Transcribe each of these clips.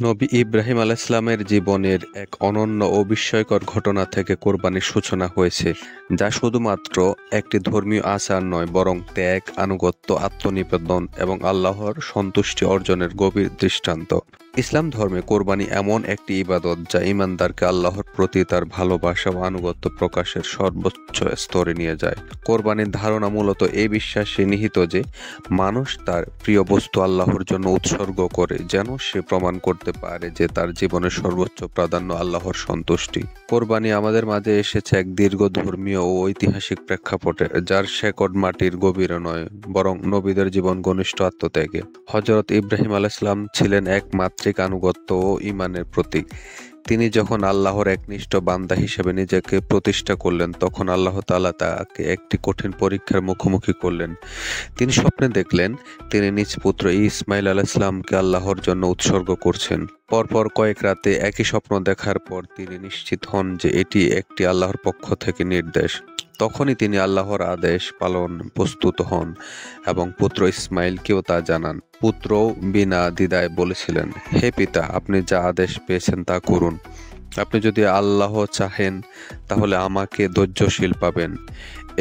নবী ইব্রাহিম আলাইহিসসালামের জীবনের এক অনন্য ও বিস্ময়কর ঘটনা থেকে কোরবানির সূচনা হয়েছে, যা শুধুমাত্র একটি ধর্মীয় আচার নয়, বরং ত্যাগ, আনুগত্য, আত্মনিবেদন এবং আল্লাহর সন্তুষ্টি অর্জনের গভীর দৃষ্টান্ত। ইসলাম ধর্মে কোরবানি এমন একটি ইবাদত যা ঈমানদারকে আল্লাহর প্রতি তার ভালোবাসা ও আনুগত্য প্রকাশের সর্বোচ্চ স্তরে নিয়ে যায়। কোরবানির ধারণা মূলত এই বিশ্বাসে নিহিত যে মানুষ তার প্রিয় বস্তু আল্লাহর জন্য উৎসর্গ করে, যেন সে প্রমাণ করতে পারে যে তার জীবনের সর্বোচ্চ প্রাধান্য আল্লাহর সন্তুষ্টি। কোরবানি আমাদের মাঝে এসেছে এক দীর্ঘ ধর্মীয় ও ঐতিহাসিক প্রেক্ষাপটে, যার শেকড় মাটির গভীরে নয়, বরং নবীদের জীবন ঘনিষ্ঠ আত্মত্যাগে। হযরত ইব্রাহিম আলাইহিসসালাম ছিলেন এক মাত্রিক আনুগত্য ও ঈমানের প্রতীক। তিনি যখন আল্লাহর একনিষ্ঠ বান্দা হিসেবে নিজেকে প্রতিষ্ঠা করলেন, তখন আল্লাহ তাআলা তাকে একটি কঠিন পরীক্ষার মুখোমুখি করলেন। তিনি স্বপ্নে দেখলেন তিনি নিজ পুত্র ইসমাইল আলাইহিসসালামকে আল্লাহর জন্য উৎসর্গ করছেন। পরপর কয়েক রাতে একই স্বপ্ন দেখার পর তিনি নিশ্চিত হন যে এটি একটি আল্লাহর পক্ষ থেকে নির্দেশ। তখনই তিনি আল্লাহর আদেশ পালন প্রস্তুত হন এবং পুত্র ইসমাইলকেও তা জানান। পুত্রও বিনা দ্বিধায় বলেছিলেন, হে পিতা, আপনি যা আদেশ পেয়েছেন তা করুন। আপনি যদি আল্লাহ চাহেন তাহলে আমাকে ধৈর্যশীল পাবেন।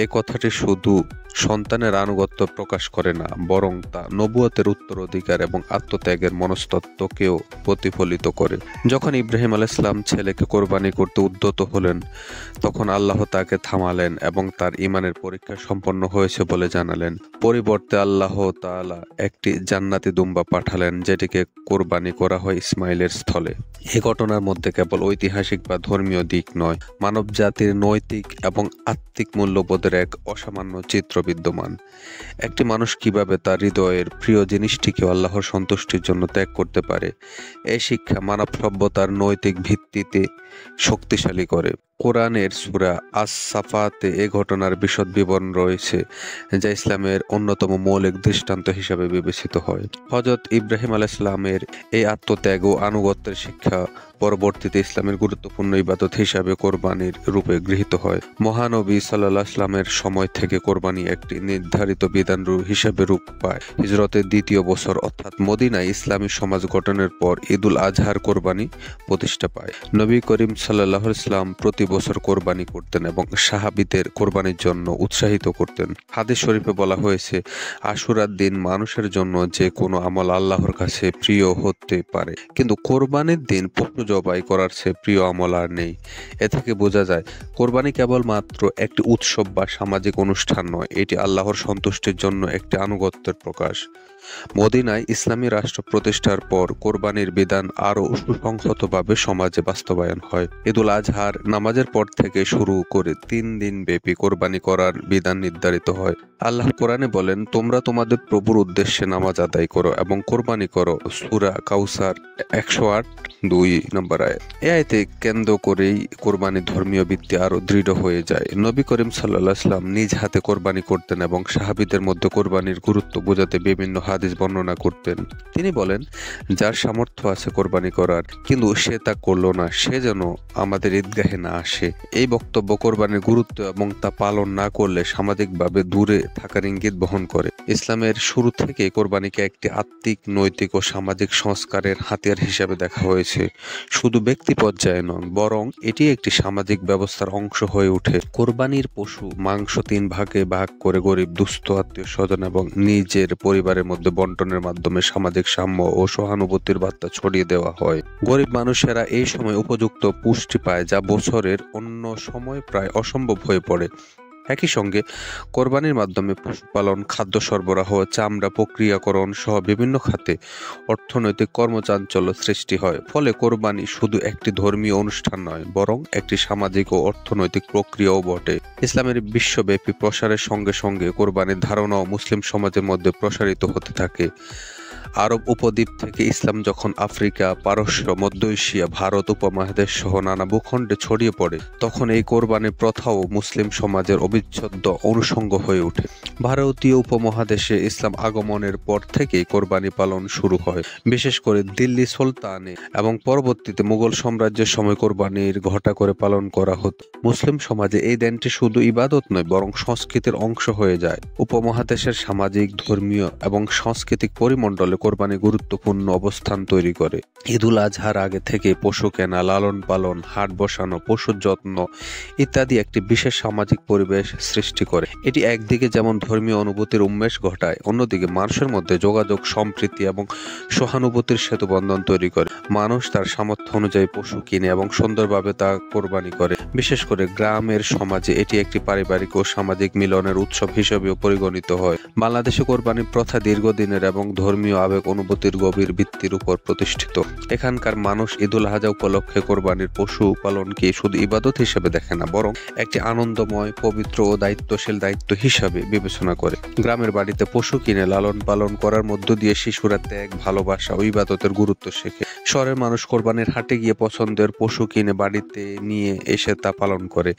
এ কথাটি শুধু সন্তানের আনুগত্য প্রকাশ করে না, বরং তা নবুয়তের উত্তরাধিকার এবং আত্মত্যাগের মনস্তত্ত্বকেও প্রতিফলিত করে। যখন ইব্রাহিম আলাইহিসসালাম ছেলেকে কোরবানি করতে উদ্যত হলেন, তখন আল্লাহ তাকে থামালেন এবং তার ঈমানের পরীক্ষা সম্পন্ন হয়েছে বলে জানালেন। পরিবর্তে আল্লাহ তাআলা একটি জান্নাতি দুম্বা পাঠালেন, যেটিকে কোরবানি করা হয় ইসমাইলের স্থলে। এই ঘটনার মধ্যে কেবল ঐতিহাসিক বা ধর্মীয় দিক নয়, মানব জাতির নৈতিক এবং আত্মিক মূল্যবোধের এক অসামান্য চিত্র বিদ্যমান। একটি মানুষ কিভাবে তার হৃদয়ের প্রিয় জিনিসটিকে আল্লাহর সন্তুষ্টির জন্য ত্যাগ করতে পারে, এই শিক্ষা মানব সভ্যতার নৈতিক ভিত্তিতে শক্তিশালী করে। কোরআনের সূরা আস-সাফাতে এ ঘটনার বিশদ বিবরণ রয়েছে, যা ইসলামের অন্যতম মৌলিক দৃষ্টান্ত হিসাবে বিবেচিত হয়। হযরত ইব্রাহিম আলাইহিসসালামের এই আত্মত্যাগ ও আনুগত্যের শিক্ষা পরবর্তীতে ইসলামের গুরুত্বপূর্ণ ইবাদত হিসাবে কোরবানির রূপে গৃহীত হয়। মহানবী সাল্লাল্লাহু আলাইহি ওয়াসাল্লামের সময় থেকে কোরবানি একটি নির্ধারিত বিধান হিসাবে রূপ পায়। হিজরতের দ্বিতীয় বছর অর্থাৎ মদিনায় ইসলামী সমাজ গঠনের পর ঈদুল আজহার কোরবানি প্রতিষ্ঠা পায়। নবী করিম সাল্লাল্লাহু আলাইহি ওয়াসাল্লাম প্রতি বছর কোরবানি করতেন এবং সাহাবীদের কোরবানির জন্য উৎসাহিত করতেন। হাদিস শরীফে বলা হয়েছে, আশুরার দিন মানুষের জন্য যে কোনো আমল আল্লাহর কাছে প্রিয় হতে পারে, কিন্তু কোরবানির দিন পশু জবাই করার চেয়ে প্রিয় আমল আর নেই। এ থেকে বোঝা যায় কোরবানি কেবলমাত্র একটি উৎসব বা সামাজিক অনুষ্ঠান নয়, এটি আল্লাহর সন্তুষ্টির জন্য একটি আনুগত্যের প্রকাশ। মদিনায় ইসলামী রাষ্ট্র প্রতিষ্ঠার পর কোরবানির বিধান আরও সুসংহতভাবে সমাজে বাস্তবায়ন হয়। ঈদুল আজহার নামাজের পর থেকে শুরু করে 3 দিন ব্যাপী কোরবানি করার বিধান নির্ধারিত হয়। আল্লাহ কোরআনে বলেন, তোমরা তোমাদের প্রভুর উদ্দেশ্যে নামাজ আদায় করো এবং কোরবানি করো। সূরা কাউসার 108-2 নম্বর আয়াত। এই আয়াতে কেন্দ্র করেই কোরবানির ধর্মীয় ভিত্তি আরো দৃঢ় হয়ে যায়। নবী করিম সাল্লাল্লাহু আলাইহি ওয়াসাল্লাম নিজ হাতে কোরবানি করতেন এবং সাহাবীদের মধ্যে কোরবানির গুরুত্ব বোঝাতে বিভিন্ন হাদিস বর্ণনা করতেন। তিনি বলেন, যার সামর্থ্য আছে কোরবানি করার কিন্তু সে তা করলো না, সে যেন আমাদের ঈদগাহে না আসে। এই বক্তব্য কোরবানির গুরুত্ব এবং তা পালন না করলে সামাজিকভাবে দূরে থাকার ইঙ্গিত বহন করে। ইসলামের শুরু থেকে কোরবানিকে একটি আত্মিক, নৈতিক ও সামাজিক সংস্কারের হাতিয়ার হিসেবে দেখা হয়েছে। শুধু ব্যক্তি পর্যায়ে নয়, বরং এটি একটি সামাজিক ব্যবস্থার অংশ হয়ে ওঠে। কোরবানির পশু মাংস 3 ভাগে ভাগ করে গরিব, দুস্থ, আত্মীয় স্বজন এবং নিজের পরিবারের মধ্যে বন্টনের মাধ্যমে সামাজিক সাম্য ও সহানুভূতির বার্তা ছড়িয়ে দেওয়া হয়। গরিব মানুষেরা এই সময় উপযুক্ত পুষ্টি পায়, যা বছরের অন্য সময় প্রায় অসম্ভব হয়ে পড়ে। একই সঙ্গে কোরবানির মাধ্যমে পশুপালন, খাদ্য সরবরাহ, চামড়া প্রক্রিয়াকরণ সহ বিভিন্ন খাতে অর্থনৈতিক কর্মচাঞ্চল্য সৃষ্টি হয়। ফলে কোরবানি শুধু একটি ধর্মীয় অনুষ্ঠান নয়, বরং একটি সামাজিক ও অর্থনৈতিক প্রক্রিয়াও বটে। ইসলামের বিশ্বব্যাপী প্রসারের সঙ্গে সঙ্গে কোরবানির ধারণাও মুসলিম সমাজের মধ্যে প্রসারিত হতে থাকে। আরব উপদ্বীপ থেকে ইসলাম যখন আফ্রিকা, পারস্য, মধ্য এশিয়া, ভারত উপমহাদেশ সহ নানা ভূখণ্ডে ছড়িয়ে পড়ে, তখন এই কোরবানির প্রথাও মুসলিম সমাজের অবিচ্ছেদ্য অনুষঙ্গ হয়ে ওঠে। ভারতীয় উপমহাদেশে ইসলাম আগমনের পর থেকেই কোরবানি পালন শুরু হয়। বিশেষ করে দিল্লি সুলতানে এবং পরবর্তীতে মুঘল সাম্রাজ্যের সময় কোরবানির ঘটা করে পালন করা হতো। মুসলিম সমাজে এই দিনটি শুধু ইবাদত নয়, বরং সংস্কৃতির অংশ হয়ে যায়। উপমহাদেশের সামাজিক, ধর্মীয় এবং সাংস্কৃতিক পরিমণ্ডলে পরিমণ্ডলে কোরবানি গুরুত্বপূর্ণ অবস্থান তৈরি করে। ঈদুল আজহার আগে থেকে পশু কেনা, লালন পালন, হাট বসানো, পশুর যত্ন ইত্যাদি একটি বিশেষ সামাজিক পরিবেশ সৃষ্টি করে। এটি একদিকে যেমন ধর্মীয় অনুভূতির উন্মেষ ঘটায়, অন্যদিকে মানুষের মধ্যে যোগাযোগ, সম্প্রীতি এবং সহানুভূতির সেতুবন্ধন তৈরি করে। মানুষ তার সামর্থ্য অনুযায়ী পশু কিনে এবং সুন্দরভাবে তা কোরবানি করে। বিশেষ করে গ্রামের সমাজে এটি একটি পারিবারিক ও সামাজিক মিলনের উৎসব হিসেবেও পরিগণিত হয়। বাংলাদেশে কোরবানি প্রথা দীর্ঘদিনের এবং ধর্মীয় আবেগ অনুভূতির গভীর ভিত্তির উপর প্রতিষ্ঠিত। এখানকার মানুষ ঈদুল আজহা উপলক্ষে কোরবানির পশু পালনকে শুধু ইবাদত হিসেবে দেখে না, বরং একটি আনন্দময়, পবিত্র ও দায়িত্বশীল দায়িত্ব হিসাবে বিবেচনা করে। গ্রামের বাড়িতে পশু কিনে লালন পালন করার মধ্য দিয়ে শিশুরা ত্যাগ, ভালোবাসা ও ইবাদতের গুরুত্ব শেখে। শহরের মানুষ কোরবানির হাটে গিয়ে পছন্দের পশু কিনে বাড়িতে নিয়ে এসে তা পালন করে।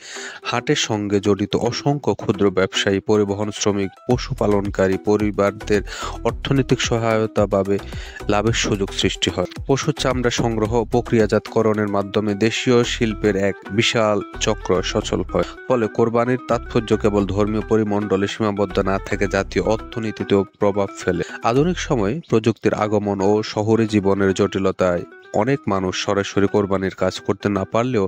হাটের সঙ্গে জড়িত অসংখ্য ক্ষুদ্র ব্যবসায়ী, পরিবহন শ্রমিক, পশুপালনকারী পরিবারদের অর্থনৈতিক সহায়তা ভাবে লাভের সুযোগ সৃষ্টি হয়। পশুর চামড়া সংগ্রহ ও প্রক্রিয়াজাতকরণের মাধ্যমে দেশীয় শিল্পের এক বিশাল চক্র সচল হয়। ফলে কোরবানির তাৎপর্য কেবল ধর্মীয় পরিমণ্ডলে সীমাবদ্ধ না থেকে জাতীয় অর্থনীতিতেও প্রভাব ফেলে। আধুনিক সময়ে প্রযুক্তির আগমন ও শহুরে জীবনের জটিলতায় অনেক মানুষ সরাসরি কোরবানির কাজ করতে না পারলেও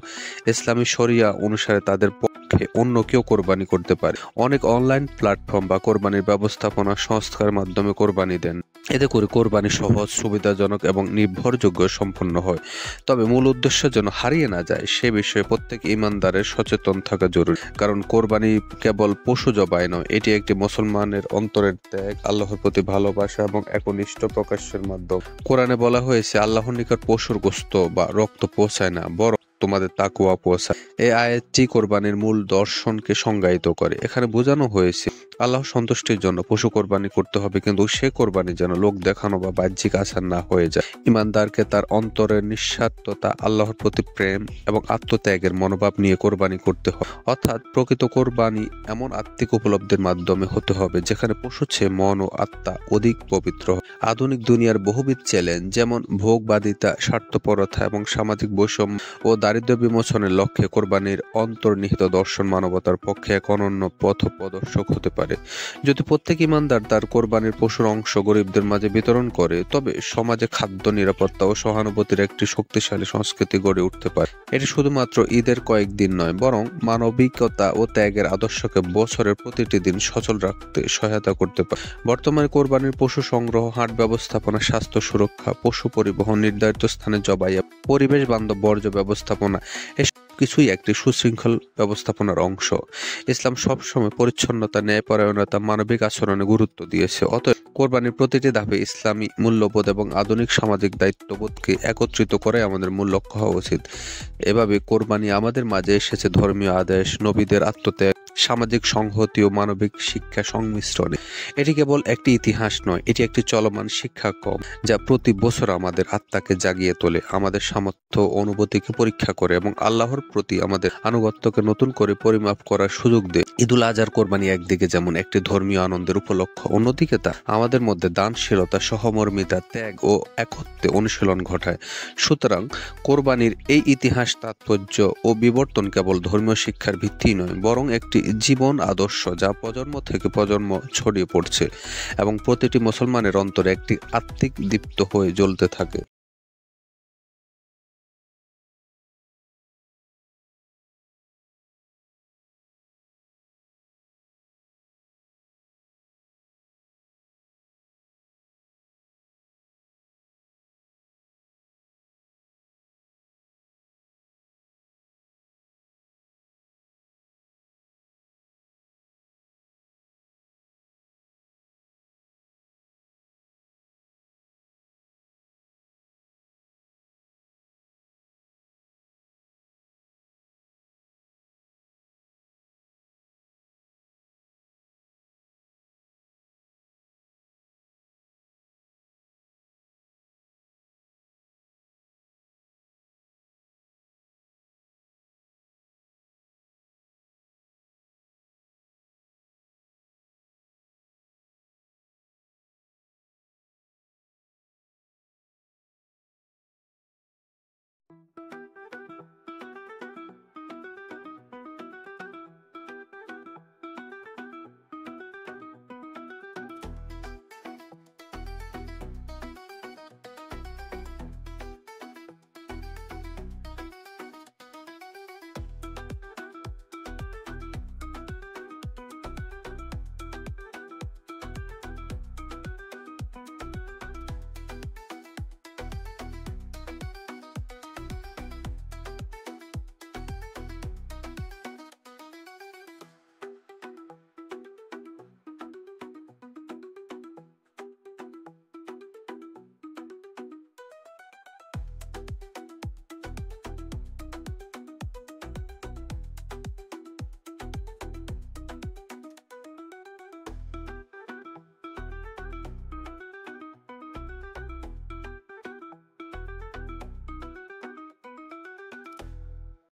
ইসলামী শরিয়া অনুসারে তাদের পক্ষে অন্য কেউ কোরবানি করতে পারে। অনেক অনলাইন প্ল্যাটফর্ম বা কোরবানির ব্যবস্থাপনা সংস্থার মাধ্যমে কোরবানি দেন। এতে করে কোরবানি সহজ, সুবিধাজনক এবং নির্ভরযোগ্য সম্পন্ন হয়। তবে মূল উদ্দেশ্য যেন হারিয়ে না যায় সে বিষয়ে প্রত্যেক ইমানদারের সচেতন থাকা জরুরি। কারণ কোরবানি কেবল পশু জবাই নয়, এটি একটি মুসলমানের অন্তরের ত্যাগ, আল্লাহর প্রতি ভালোবাসা এবং একনিষ্ঠ প্রকাশের মাধ্যম। কোরআনে বলা হয়েছে, আল্লাহর নিকট পশুর গোশত বা রক্ত পৌঁছায় না, বরং তোমাদের তাকওয়া পৌঁছায়। এই আয়াতটি কোরবানির মূল দর্শনকে সংজ্ঞায়িত করে। এখানে বোঝানো হয়েছে আল্লাহ সন্তুষ্টির জন্য পশু কোরবানি করতে হবে, কিন্তু সে কোরবানি যেন লোক দেখানো বা বাহ্যিক আচার না হয়ে যায়। ইমানদারকে তার অন্তরের নিঃস্বার্থতা, আল্লাহর প্রতি প্রেম এবং আত্মত্যাগের মনোভাব নিয়ে কোরবানি করতে হয়। অর্থাৎ প্রকৃত কোরবানি এমন আত্মিক উপলব্ধির মাধ্যমে হতে হবে যেখানে পশু চেয়ে মন ও আত্মা অধিক পবিত্র হয়। আধুনিক দুনিয়ার বহুবিধ চ্যালেঞ্জ যেমন ভোগবাদিতা, স্বার্থপরতা এবং সামাজিক বৈষম্য ও দারিদ্র্য বিমোচনের লক্ষ্যে কোরবানির অন্তর্নিহিত দর্শন মানবতার পক্ষে এক অনন্য পথপ্রদর্শক হতে পারে। যদি প্রত্যেক ইমানদার তার কোরবানির পশুর অংশ গরিবদের মাঝে বিতরণ করে, তবে সমাজে খাদ্য নিরাপত্তা ও সহানুভূতির একটি শক্তিশালী সংস্কৃতি গড়ে উঠতে পারে। এটি শুধুমাত্র ঈদের কয়েকদিন নয়, বরং মানবিকতা ও ত্যাগের আদর্শকে বছরের প্রতিটি দিন সচল রাখতে সহায়তা করতে পারে। বর্তমানে কোরবানির পশু সংগ্রহ, হাট ব্যবস্থাপনা, স্বাস্থ্য সুরক্ষা, পশু পরিবহন, নির্ধারিত স্থানে জবাই, পরিবেশ বান্ধব বর্জ্য ব্যবস্থাপনা কিছুই একটি সুশৃঙ্খল ব্যবস্থাপনার অংশ। ইসলাম সবসময় পরিচ্ছন্নতা, ন্যায়পরায়ণতা, মানবিক আচরণে গুরুত্ব দিয়েছে। অতএব কোরবানির প্রতিটি ধাপে ইসলামী মূল্যবোধ এবং আধুনিক সামাজিক দায়িত্ববোধকে একত্রিত করে আমাদের মূল লক্ষ্য হওয়া উচিত। এভাবে কোরবানি আমাদের মাঝে এসেছে ধর্মীয় আদেশ, নবীদের আত্মত্যাগ, সামাজিক সংহতি ও মানবিক শিক্ষা সংমিশ্রণে। এটি কেবল একটি ইতিহাস নয়, এটি একটি চলমান শিক্ষাক্রম যা প্রতি বছর আমাদের আত্মাকে জাগিয়ে তোলে, আমাদের সামর্থ্য অনুভূতিকে পরীক্ষা করে এবং আল্লাহর প্রতি আমাদের আনুগত্যকে নতুন করে পরিমাপ করার সুযোগ দেয়। ঈদুল আজহার কোরবানি একদিকে যেমন একটি ধর্মীয় আনন্দের উপলক্ষ, অন্যদিকে তা আমাদের মধ্যে দানশীলতা, সহমর্মিতা, ত্যাগ ও একত্বে অনুশীলন ঘটায়। সুতরাং কোরবানির এই ইতিহাস, তাৎপর্য ও বিবর্তন কেবল ধর্মীয় শিক্ষার ভিত্তি নয়, বরং একটি জীবন আদর্শ যা প্রজন্ম থেকে প্রজন্ম ছড়িয়ে পড়ছে এবং প্রতিটি মুসলমানের অন্তরে একটি আত্মিক দীপ্ত হয়ে জ্বলতে থাকে।